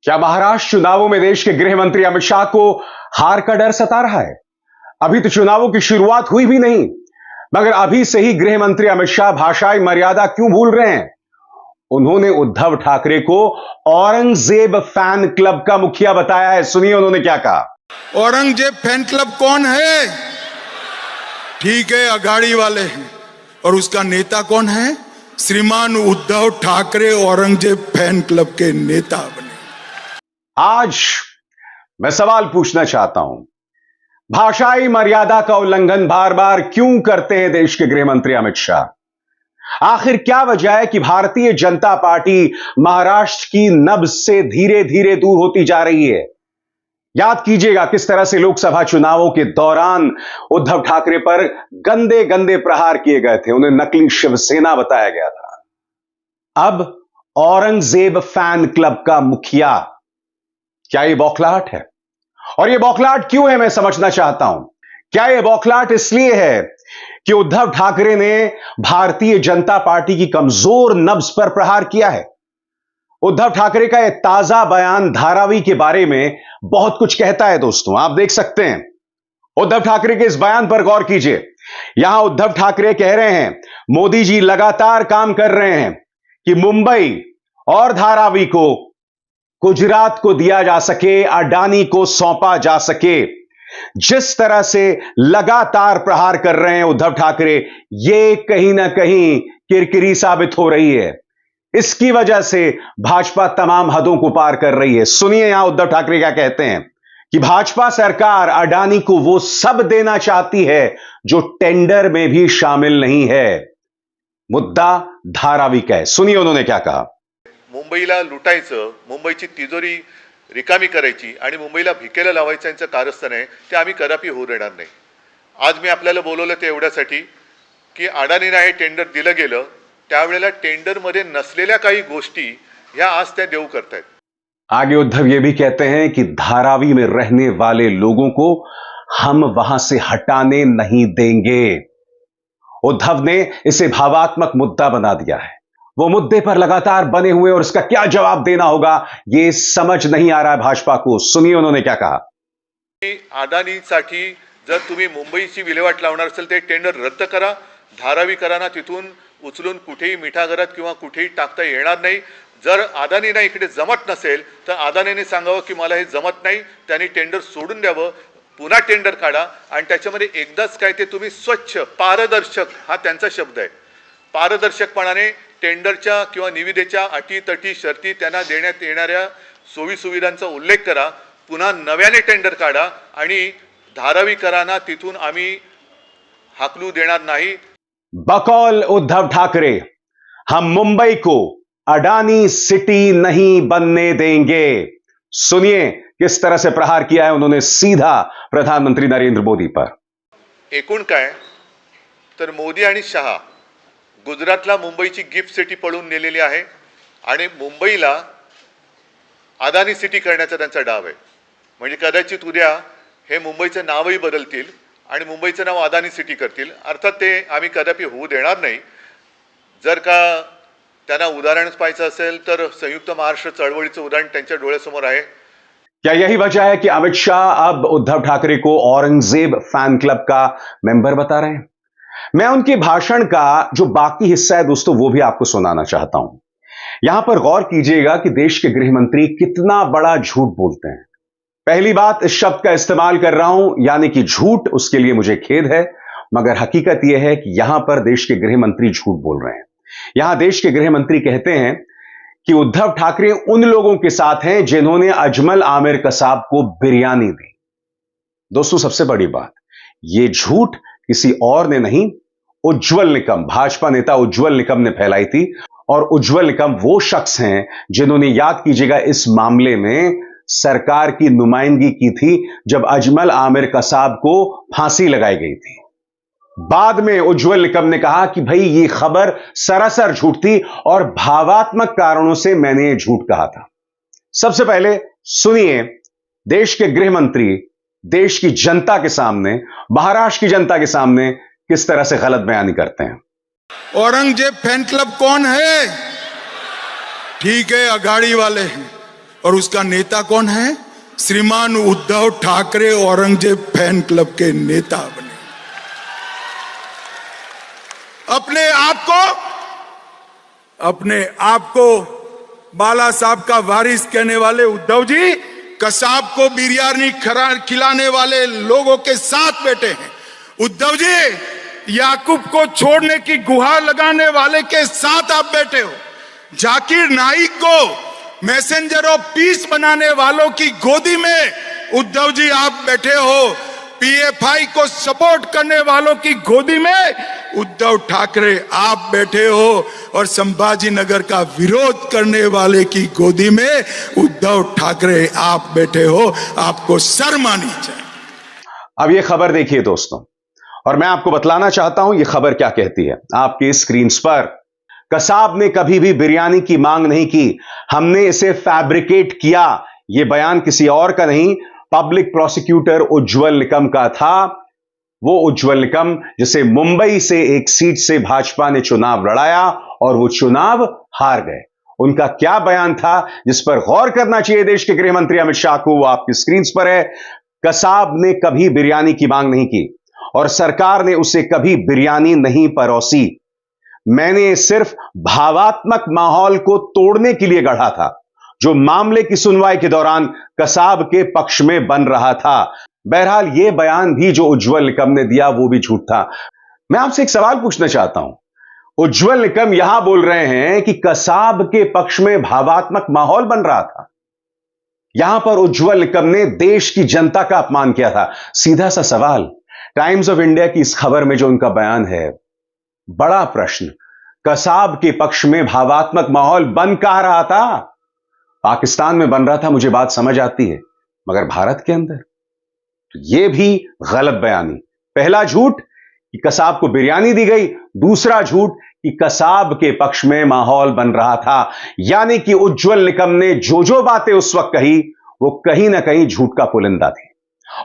क्या महाराष्ट्र चुनावों में देश के गृह मंत्री अमित शाह को हार का डर सता रहा है? अभी तो चुनावों की शुरुआत हुई भी नहीं, मगर अभी से ही गृह मंत्री अमित शाह भाषाई मर्यादा क्यों भूल रहे हैं? उन्होंने उद्धव ठाकरे को औरंगजेब फैन क्लब का मुखिया बताया है। सुनिए उन्होंने क्या कहा। औरंगजेब फैन क्लब कौन है? ठीक है, अघाड़ी वाले हैं। और उसका नेता कौन है? श्रीमान उद्धव ठाकरे औरंगजेब फैन क्लब के नेता बने। आज मैं सवाल पूछना चाहता हूं, भाषाई मर्यादा का उल्लंघन बार बार क्यों करते हैं देश के गृह मंत्री अमित शाह? आखिर क्या वजह है कि भारतीय जनता पार्टी महाराष्ट्र की नब्ज से धीरे धीरे दूर होती जा रही है? याद कीजिएगा किस तरह से लोकसभा चुनावों के दौरान उद्धव ठाकरे पर गंदे गंदे प्रहार किए गए थे, उन्हें नकली शिवसेना बताया गया था। अब औरंगजेब फैन क्लब का मुखिया, क्या यह बौखलाहट है? और यह बौखलाहट क्यों है, मैं समझना चाहता हूं। क्या यह बौखलाहट इसलिए है कि उद्धव ठाकरे ने भारतीय जनता पार्टी की कमजोर नब्ज पर प्रहार किया है? उद्धव ठाकरे का यह ताजा बयान धारावी के बारे में बहुत कुछ कहता है दोस्तों, आप देख सकते हैं। उद्धव ठाकरे के इस बयान पर गौर कीजिए। यहां उद्धव ठाकरे कह रहे हैं, मोदी जी लगातार काम कर रहे हैं कि मुंबई और धारावी को गुजरात को दिया जा सके, अडानी को सौंपा जा सके। जिस तरह से लगातार प्रहार कर रहे हैं उद्धव ठाकरे, यह कहीं ना कहीं किरकिरी साबित हो रही है। इसकी वजह से भाजपा तमाम हदों को पार कर रही है। सुनिए यहां उद्धव ठाकरे क्या कहते हैं कि भाजपा सरकार अडानी को वो सब देना चाहती है जो टेंडर में भी शामिल नहीं है। मुद्दा धारावी का है। सुनिए उन्होंने क्या कहा। मुंबईला लुटायचं, मुंबईची तिजोरी रिकामी करायची आणि मुंबईला भिकेला लावायचं यांचं कारस्थान आहे, ते आम्ही कदापि होऊ देणार नाही। आज मी आपल्याला बोलवलं ते एवढ्यासाठी की अडानीला हे टेंडर दिलं गेलं, त्यावेळेला टेंडरमध्ये नसलेल्या काही गोष्टी ह्या आज त्या देऊ करतायत। आगे उद्धव ये भी कहते हैं कि धारावी में रहने वाले लोगों को हम वहां से हटाने नहीं देंगे। उद्धव ने इसे भावात्मक मुद्दा बना दिया है। वो मुद्दे पर लगातार बने हुए और इसका क्या जवाब देना होगा ये समझ नहीं आ रहा है भाजपा को। सुनिए उन्होंने क्या कहा। अडानीसाठी जर तुम्ही मुंबईची विल्हेवाट लावणार असेल ते टेंडर रद्द करा, धारावीकरांना तिथून उचलून कुठेही मिठागरात किंवा कुठेही टाकता येणार नाही। जर अदानींना इकडे जमत नसेल तर अदानीने सांगावं की मला हे जमत नाही, त्यांनी टेंडर सोडून द्यावं, पुन्हा टेंडर काढा आणि त्याच्यामध्ये एकदाच काय ते तुम्ही स्वच्छ पारदर्शक, हा त्यांचा शब्द आहे, पारदर्शकपणाने टेंडरच्या किंवा निविदेच्या अटी तटी शर्ती त्यांना देण्यात येणाऱ्या सोयी सुविधांचा उल्लेख करा, पुन्हा नव्याने टेंडर काढा आणि धारावीकरांना तिथून आम्ही हाकलू देणार नाही। बकौल उद्धव ठाकरे, हम मुंबई को अडानी सिटी नहीं बनने देंगे। सुनिए किस तरह से प्रहार किया है उन्होंने सीधा प्रधानमंत्री नरेंद्र मोदी पर। एकूण काय तर मोदी आणि शाह गुजरातला मुंबईची गिफ्ट सिटी पळून नेलेली आहे आणि मुंबईला अदानी सिटी करण्याचा त्यांचा डाव आहे। म्हणजे कदाचित उद्या हे मुंबईचं नावही बदलतील आणि मुंबईचं नाव अदानी सिटी करतील। अर्थात ते आम्ही कदापि होऊ देणार नाही। जर का त्यांना उदाहरणच पाहायचं असेल तर संयुक्त महाराष्ट्र चळवळीचं उदाहरण त्यांच्या डोळ्यासमोर आहे। क्या यही वजह है कि अमित शाह अब उद्धव ठाकरे को औरंगजेब फैन क्लब का मेंबर बता रहे हैं? मैं उनके भाषण का जो बाकी हिस्सा है दोस्तों वो भी आपको सुनाना चाहता हूं। यहां पर गौर कीजिएगा कि देश के गृह मंत्री कितना बड़ा झूठ बोलते हैं। पहली बात, इस शब्द का इस्तेमाल कर रहा हूं यानी कि झूठ, उसके लिए मुझे खेद है, मगर हकीकत यह है कि यहां पर देश के गृह मंत्री झूठ बोल रहे हैं। यहां देश के गृह मंत्री कहते हैं कि उद्धव ठाकरे उन लोगों के साथ हैं जिन्होंने अजमल आमिर कसाब को बिरयानी दी। दोस्तों सबसे बड़ी बात, यह झूठ किसी और ने नहीं, उज्जवल निकम, भाजपा नेता उज्जवल निकम ने फैलाई थी। और उज्जवल निकम वो शख्स हैं जिन्होंने, याद कीजिएगा, इस मामले में सरकार की नुमाइंदगी की थी जब अजमल आमिर कसाब को फांसी लगाई गई थी। बाद में उज्जवल निकम ने कहा कि भाई ये खबर सरासर झूठ थी और भावात्मक कारणों से मैंने ये झूठ कहा था। सबसे पहले सुनिए देश के गृह मंत्री देश की जनता के सामने, महाराष्ट्र की जनता के सामने किस तरह से गलत बयानी करते हैं। औरंगजेब फैन क्लब कौन है? ठीक है, अघाड़ी वाले हैं। और उसका नेता कौन है? श्रीमान उद्धव ठाकरे औरंगजेब फैन क्लब के नेता बने। अपने आप को बाला साहब का वारिस कहने वाले उद्धव जी कसाब को बिरयानी खिलाने वाले लोगों के साथ बैठे हैं। उद्धव जी याकूब को छोड़ने की गुहार लगाने वाले के साथ आप बैठे हो। जाकिर नाइक को मैसेंजर ऑफ पीस बनाने वालों की गोदी में उद्धव जी आप बैठे हो। पीएफआई को सपोर्ट करने वालों की गोदी में उद्धव ठाकरे आप बैठे हो और संभाजी नगर का विरोध करने वाले की गोदी में उद्धव ठाकरे आप बैठे हो। आपको शर्म आनी चाहिए। अब ये खबर देखिए दोस्तों, और मैं आपको बतलाना चाहता हूं ये खबर क्या कहती है। आपकी स्क्रीन पर कसाब ने कभी भी बिरयानी की मांग नहीं की, हमने इसे फैब्रिकेट किया। यह बयान किसी और का नहीं, पब्लिक प्रोसिक्यूटर उज्जवल निकम का था। वो उज्जवल निकम जिसे मुंबई से एक सीट से भाजपा ने चुनाव लड़ाया और वो चुनाव हार गए। उनका क्या बयान था जिस पर गौर करना चाहिए देश के गृह मंत्री अमित शाह को, वो आपकी स्क्रीन पर है। कसाब ने कभी बिरयानी की मांग नहीं की और सरकार ने उसे कभी बिरयानी नहीं परोसी। मैंने सिर्फ भावात्मक माहौल को तोड़ने के लिए गढ़ा था जो मामले की सुनवाई के दौरान कसाब के पक्ष में बन रहा था। बहरहाल यह बयान भी जो उज्जवल निकम ने दिया वो भी झूठ था। मैं आपसे एक सवाल पूछना चाहता हूं। उज्जवल निकम यहां बोल रहे हैं कि कसाब के पक्ष में भावात्मक माहौल बन रहा था। यहां पर उज्जवल निकम ने देश की जनता का अपमान किया था। सीधा सा सवाल, टाइम्स ऑफ इंडिया की इस खबर में जो उनका बयान है, बड़ा प्रश्न, कसाब के पक्ष में भावात्मक माहौल बन कहां रहा था? पाकिस्तान में बन रहा था, मुझे बात समझ आती है, मगर भारत के अंदर तो यह भी गलत बयानी। पहला झूठ कि कसाब को बिरयानी दी गई, दूसरा झूठ कि कसाब के पक्ष में माहौल बन रहा था। यानी कि उज्जवल निकम ने जो बातें उस वक्त कही वो कहीं ना कहीं झूठ का पुलिंदा थी।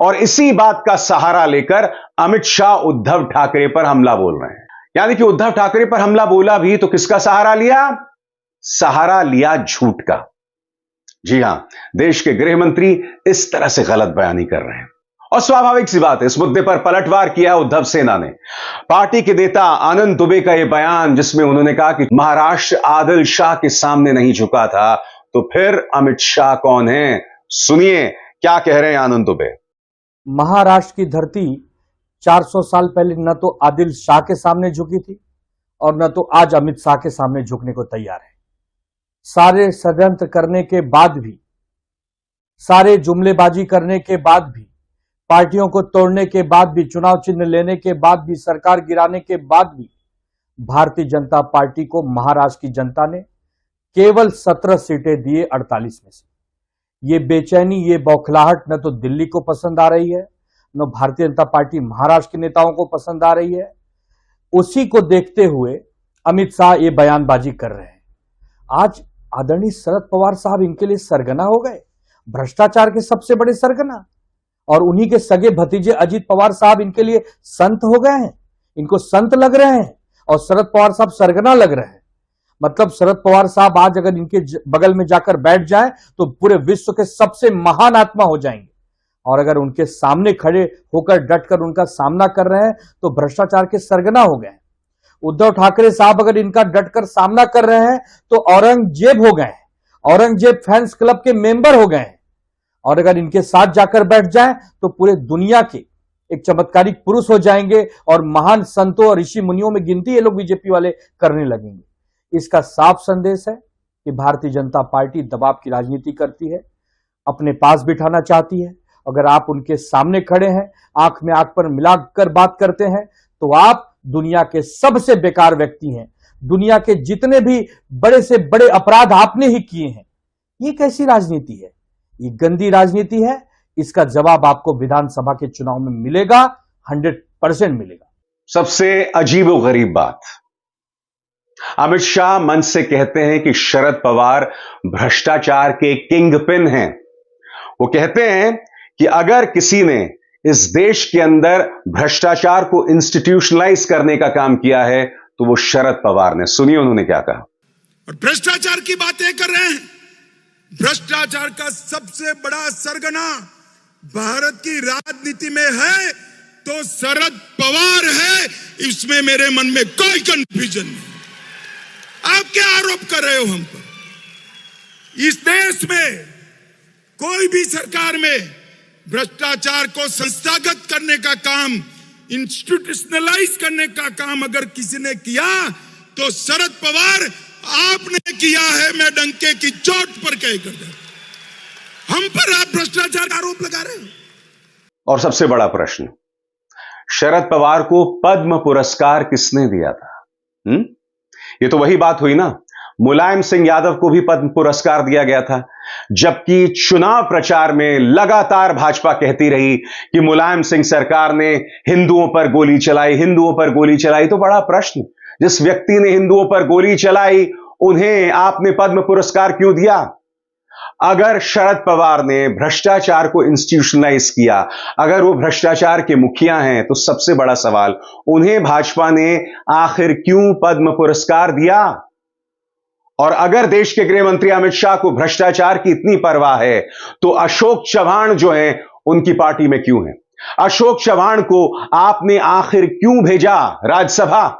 और इसी बात का सहारा लेकर अमित शाह उद्धव ठाकरे पर हमला बोल रहे हैं। यानी कि उद्धव ठाकरे पर हमला बोला भी तो किसका सहारा लिया? सहारा लिया झूठ का। जी हां, देश के गृह मंत्री इस तरह से गलत बयानी कर रहे हैं और स्वाभाविक सी बात है, इस मुद्दे पर पलटवार किया उद्धव सेना ने। पार्टी के नेता आनंद दुबे का यह बयान जिसमें उन्होंने कहा कि महाराष्ट्र आदिल शाह के सामने नहीं झुका था, तो फिर अमित शाह कौन है? सुनिए क्या कह रहे हैं आनंद दुबे। महाराष्ट्र की धरती 400 साल पहले न तो आदिल शाह के सामने झुकी थी और न तो आज अमित शाह के सामने झुकने को तैयार है। सारे षड्यंत्र करने के बाद भी, सारे जुमलेबाजी करने के बाद भी, पार्टियों को तोड़ने के बाद भी, चुनाव चिन्ह लेने के बाद भी, सरकार गिराने के बाद भी भारतीय जनता पार्टी को महाराष्ट्र की जनता ने केवल 17 सीटें दिए 48 में से। ये बेचैनी, ये बौखलाहट न तो दिल्ली को पसंद आ रही है, न भारतीय जनता पार्टी महाराष्ट्र के नेताओं को पसंद आ रही है। उसी को देखते हुए अमित शाह ये बयानबाजी कर रहे हैं। आज आदरणीय शरद पवार साहब इनके लिए सरगना हो गए, भ्रष्टाचार के सबसे बड़े सरगना, और उन्हीं के सगे भतीजे अजित पवार साहब इनके लिए संत हो गए हैं। इनको संत लग रहे हैं और शरद पवार साहब सरगना लग रहे हैं। मतलब शरद पवार साहब आज अगर इनके बगल में जाकर बैठ जाएं तो पूरे विश्व के सबसे महान आत्मा हो जाएंगे, और अगर उनके सामने खड़े होकर डटकर उनका सामना कर रहे हैं तो भ्रष्टाचार के सरगना हो गए। उद्धव ठाकरे साहब अगर इनका डटकर सामना कर रहे हैं तो औरंगजेब हो गए, औरंगजेब फैंस क्लब के मेंबर हो गए। और अगर इनके साथ जाकर बैठ जाएं तो पूरे दुनिया के एक चमत्कारिक पुरुष हो जाएंगे और महान संतों और ऋषि मुनियों में गिनती ये लोग बीजेपी वाले करने लगेंगे। इसका साफ संदेश है कि भारतीय जनता पार्टी दबाव की राजनीति करती है, अपने पास बिठाना चाहती है। अगर आप उनके सामने खड़े हैं, आंख में आंख पर मिलाकर बात करते हैं, तो आप दुनिया के सबसे बेकार व्यक्ति हैं। दुनिया के जितने भी बड़े से बड़े अपराध आपने ही किए हैं। ये कैसी राजनीति है? ये गंदी राजनीति है। इसका जवाब आपको विधानसभा के चुनाव में मिलेगा, 100% मिलेगा। सबसे अजीबोगरीब बात, अमित शाह मंच से कहते हैं कि शरद पवार भ्रष्टाचार के किंग पिन हैं। वो कहते हैं कि अगर किसी ने इस देश के अंदर भ्रष्टाचार को इंस्टीट्यूशनलाइज करने का काम किया है तो वो शरद पवार ने। सुनिए उन्होंने क्या कहा। और भ्रष्टाचार की बातें कर रहे हैं, भ्रष्टाचार का सबसे बड़ा सरगना भारत की राजनीति में है तो शरद पवार है, इसमें मेरे मन में कोई कंफ्यूजन नहीं। आप क्या आरोप कर रहे हो हम पर? इस देश में कोई भी सरकार में भ्रष्टाचार को संस्थागत करने का काम, इंस्टीट्यूशनलाइज करने का काम अगर किसी ने किया तो शरद पवार आपने किया है। मैं डंके की चोट पर कह कर दे, हम पर आप भ्रष्टाचार का आरोप लगा रहे हो। और सबसे बड़ा प्रश्न, शरद पवार को पद्म पुरस्कार किसने दिया था? ये तो वही बात हुई ना, मुलायम सिंह यादव को भी पद्म पुरस्कार दिया गया था, जबकि चुनाव प्रचार में लगातार भाजपा कहती रही कि मुलायम सिंह सरकार ने हिंदुओं पर गोली चलाई, हिंदुओं पर गोली चलाई। तो बड़ा प्रश्न, जिस व्यक्ति ने हिंदुओं पर गोली चलाई उन्हें आपने पद्म पुरस्कार क्यों दिया? अगर शरद पवार ने भ्रष्टाचार को इंस्टीट्यूशनलाइज किया, अगर वो भ्रष्टाचार के मुखिया हैं, तो सबसे बड़ा सवाल, उन्हें भाजपा ने आखिर क्यों पद्म पुरस्कार दिया? और अगर देश के गृह मंत्री अमित शाह को भ्रष्टाचार की इतनी परवाह है, तो अशोक चव्हाण जो हैं उनकी पार्टी में क्यों हैं? अशोक चव्हाण को आपने आखिर क्यों भेजा राज्यसभा?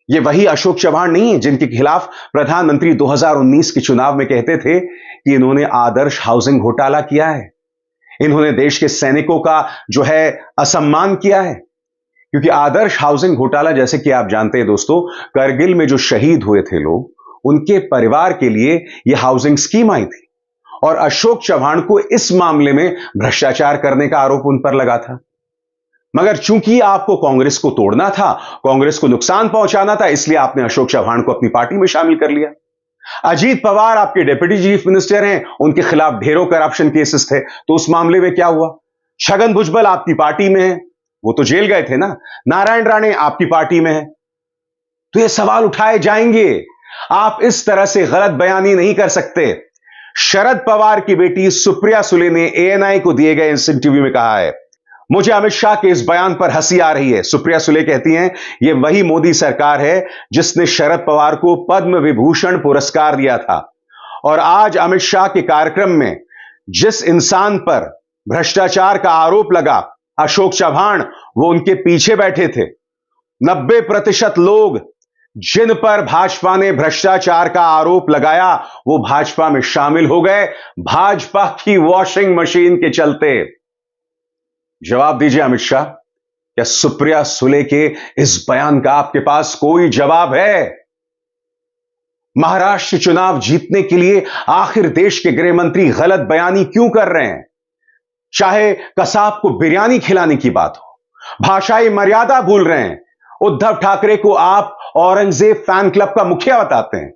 ये वही अशोक चव्हाण नहीं है जिनके खिलाफ प्रधानमंत्री 2019 के चुनाव में कहते थे कि इन्होंने आदर्श हाउसिंग घोटाला किया है, इन्होंने देश के सैनिकों का जो है असम्मान किया है। क्योंकि आदर्श हाउसिंग घोटाला, जैसे कि आप जानते हैं दोस्तों, करगिल में जो शहीद हुए थे लोग, उनके परिवार के लिए यह हाउसिंग स्कीम आई थी, और अशोक चव्हाण को इस मामले में भ्रष्टाचार करने का आरोप उन पर लगा था। मगर चूंकि आपको कांग्रेस को तोड़ना था, कांग्रेस को नुकसान पहुंचाना था, इसलिए आपने अशोक चव्हाण को अपनी पार्टी में शामिल कर लिया। अजीत पवार आपके डिप्टी चीफ मिनिस्टर हैं, उनके खिलाफ ढेरों करप्शन केसेस थे, तो उस मामले में क्या हुआ? छगन भुजबल आपकी पार्टी में है, वो तो जेल गए थे ना। नारायण राणे आपकी पार्टी में है, तो ये सवाल उठाए जाएंगे। आप इस तरह से गलत बयानी नहीं कर सकते। शरद पवार की बेटी सुप्रिया सुले ने एएनआई को दिए गए इस इंटरव्यू में कहा है, मुझे अमित शाह के इस बयान पर हंसी आ रही है। सुप्रिया सुले कहती हैं, यह वही मोदी सरकार है जिसने शरद पवार को पद्म विभूषण पुरस्कार दिया था, और आज अमित शाह के कार्यक्रम में जिस इंसान पर भ्रष्टाचार का आरोप लगा, अशोक चव्हाण, वो उनके पीछे बैठे थे। 90% लोग जिन पर भाजपा ने भ्रष्टाचार का आरोप लगाया, वो भाजपा में शामिल हो गए, भाजपा की वॉशिंग मशीन के चलते। जवाब दीजिए अमित शाह, क्या सुप्रिया सुले के इस बयान का आपके पास कोई जवाब है? महाराष्ट्र चुनाव जीतने के लिए आखिर देश के गृह मंत्री गलत बयानी क्यों कर रहे हैं? चाहे कसाब को बिरयानी खिलाने की बात हो, भाषाई मर्यादा भूल रहे हैं। उद्धव ठाकरे को आप औरंगजेब फैन क्लब का मुखिया बताते हैं,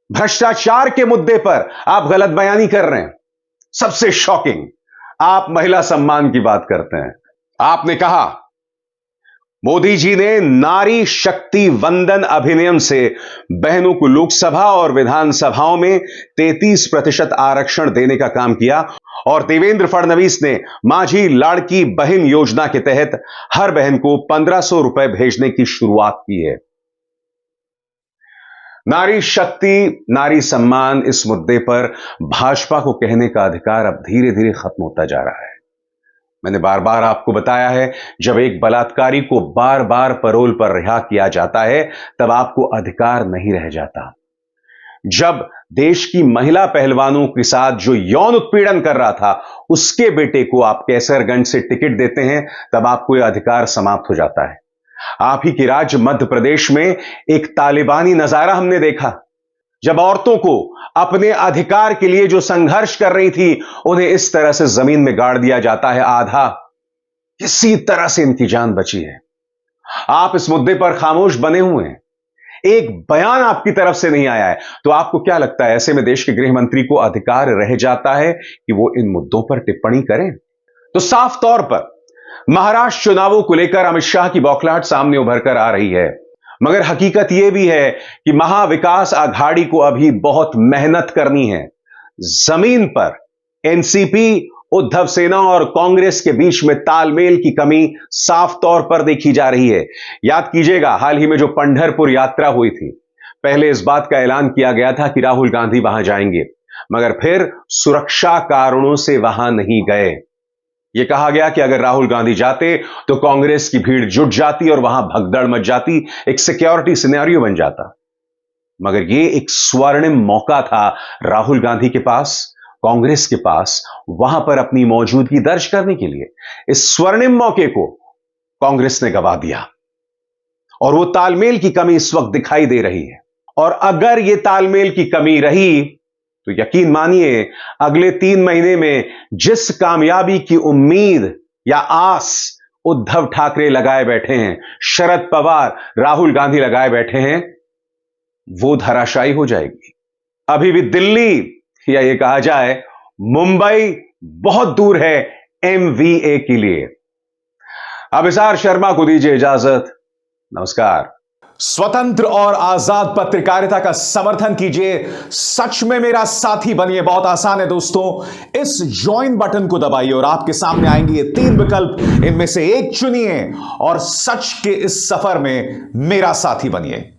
भ्रष्टाचार के मुद्दे पर आप गलत बयानी कर रहे हैं। सबसे शॉकिंग, आप महिला सम्मान की बात करते हैं। आपने कहा मोदी जी ने नारी शक्ति वंदन अधिनियम से बहनों को लोकसभा और विधानसभाओं में 33% आरक्षण देने का काम किया, और देवेंद्र फडणवीस ने माझी लाड़की बहन योजना के तहत हर बहन को 1500 रुपए भेजने की शुरुआत की है। नारी शक्ति, नारी सम्मान, इस मुद्दे पर भाजपा को कहने का अधिकार अब धीरे धीरे खत्म होता जा रहा है। मैंने बार बार आपको बताया है, जब एक बलात्कारी को बार बार पैरोल पर रिहा किया जाता है, तब आपको अधिकार नहीं रह जाता। जब देश की महिला पहलवानों के साथ जो यौन उत्पीड़न कर रहा था, उसके बेटे को आप कैसरगंज से टिकट देते हैं, तब आपको यह अधिकार समाप्त हो जाता है। आप ही के राज्य मध्य प्रदेश में एक तालिबानी नजारा हमने देखा, जब औरतों को अपने अधिकार के लिए जो संघर्ष कर रही थी, उन्हें इस तरह से जमीन में गाड़ दिया जाता है आधा। किसी तरह से इनकी जान बची है। आप इस मुद्दे पर खामोश बने हुए हैं, एक बयान आपकी तरफ से नहीं आया है। तो आपको क्या लगता है, ऐसे में देश के गृह मंत्री को अधिकार रह जाता है कि वो इन मुद्दों पर टिप्पणी करें? तो साफ तौर पर महाराष्ट्र चुनावों को लेकर अमित शाह की बौखलाहट सामने उभर कर आ रही है, मगर हकीकत यह भी है कि महाविकास आघाड़ी को अभी बहुत मेहनत करनी है। जमीन पर एनसीपी, उद्धव सेना और कांग्रेस के बीच में तालमेल की कमी साफ तौर पर देखी जा रही है। याद कीजिएगा, हाल ही में जो पंढरपुर यात्रा हुई थी, पहले इस बात का ऐलान किया गया था कि राहुल गांधी वहां जाएंगे। मगर फिर सुरक्षा कारणों से वहां नहीं गए। यह कहा गया कि अगर राहुल गांधी जाते तो कांग्रेस की भीड़ जुट जाती और वहां भगदड़ मच जाती, एक सिक्योरिटी सिनेरियो बन जाता। मगर यह एक स्वर्णिम मौका था राहुल गांधी के पास, कांग्रेस के पास, वहां पर अपनी मौजूदगी दर्ज करने के लिए। इस स्वर्णिम मौके को कांग्रेस ने गंवा दिया और वो तालमेल की कमी इस वक्त दिखाई दे रही है। और अगर यह तालमेल की कमी रही तो यकीन मानिए अगले 3 महीने में जिस कामयाबी की उम्मीद या आस उद्धव ठाकरे लगाए बैठे हैं, शरद पवार, राहुल गांधी लगाए बैठे हैं, वो धराशायी हो जाएगी। अभी भी दिल्ली या ये कहा जाए मुंबई बहुत दूर है MVA के लिए। अभिसार शर्मा को दीजिए इजाजत। नमस्कार। स्वतंत्र और आजाद पत्रकारिता का समर्थन कीजिए, सच में मेरा साथी बनिए। बहुत आसान है दोस्तों, इस ज्वाइन बटन को दबाइए और आपके सामने आएंगे ये 3 विकल्प, इनमें से एक चुनिए और सच के इस सफर में मेरा साथी बनिए।